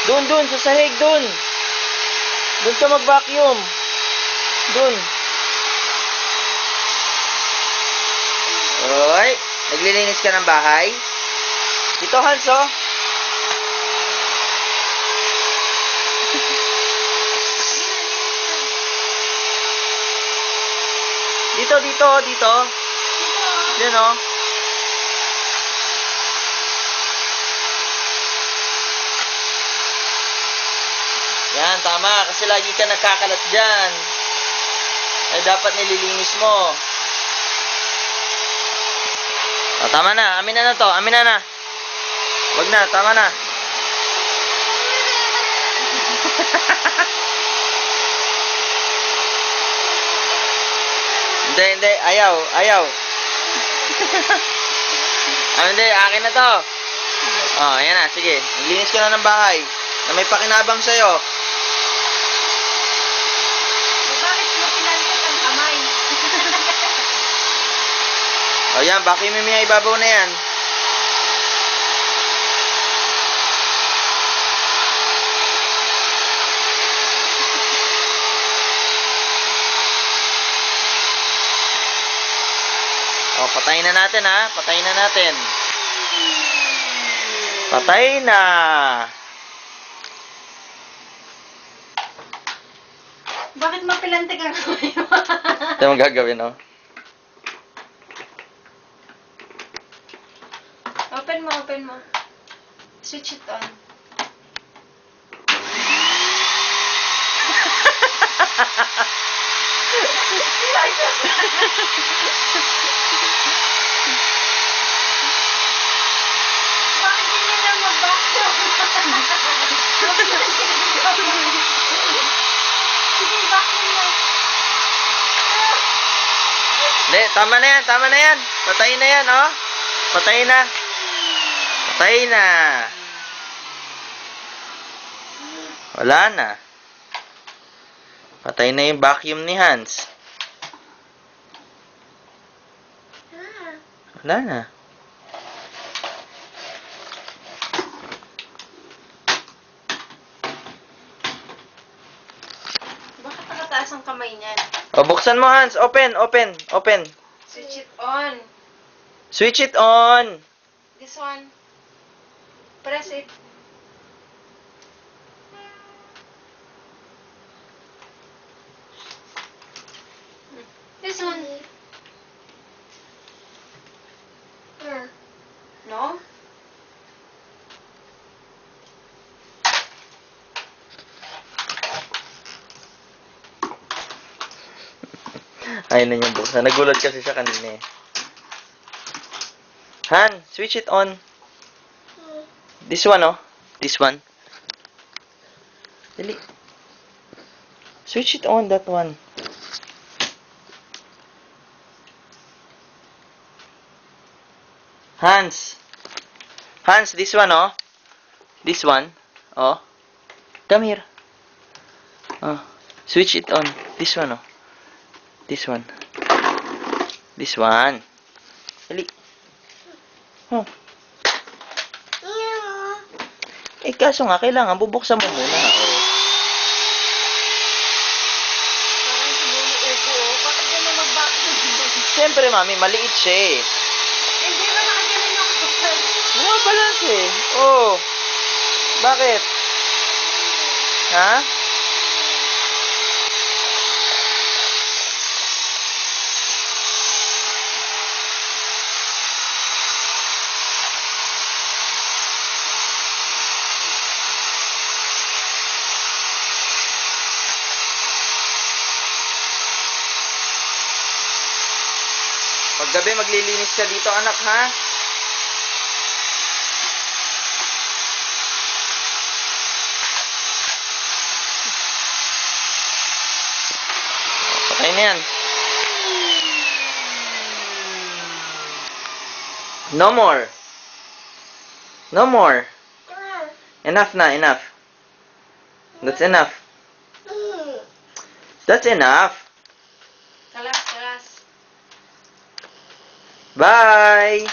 Doon, sa sahig, doon. Doon ka mag-vacuum. Doon. Oy, naglilinis ka ng bahay? Dito, Hans, oh. Dito. Yan, oh. Yan, tama. Kasi lagi ka nagkakalat dyan. Ay, dapat nililinis mo. O, tama na. Amin na to. Amin na. Wag na. Tama na. Hindi. Ayaw. Hindi. Akin na to. O, ayan na. Sige. Naglinis ko na ng bahay. Na may pakinabang sa'yo. Bakit mo pinantot ang kamay? O yan, vacuum mo yung ibabaw na yan. O, patayin na natin, ha. Patayin na natin. Patay na. Bakit mapilantik ang kamay mo? Ito yung gagawin, oh. Open mo. Switch it on. Bakit hindi na mag-vacuum? Sige, vacuum na. Hindi, tama na yan. Patayin na yan, oh. Patayin na. Wala na. Patay na yung vacuum ni Hans. Wala na. Bakit nakataas ang kamay niyan? O, buksan mo, Hans. Open. Switch it on. Switch it on. This one. Press it. This one. No? Ayun na yung buksan. Nagulat kasi siya kanina eh. Han, switch it on. This one, oh. This one. Dali. Switch it on, that one. Hans, this one, oh. This one, oh. Come here. Oh. Switch it on. This one, oh. This one. Dali. Oh. Eh, kaso nga, kailangan bubuksan mo muna. Oh. Parang sinunuubo, oh. Bakit gano'n mag-vacuum? Siyempre, mami, maliit siya eh. Hindi ba nakagaling ako? Bumabalance eh. Oh. Bakit? Ha? Paggabi maglilinis ka dito, anak, ha? Patay na yan. No more. Enough na, enough. That's enough. That's enough. Kalas. Bye!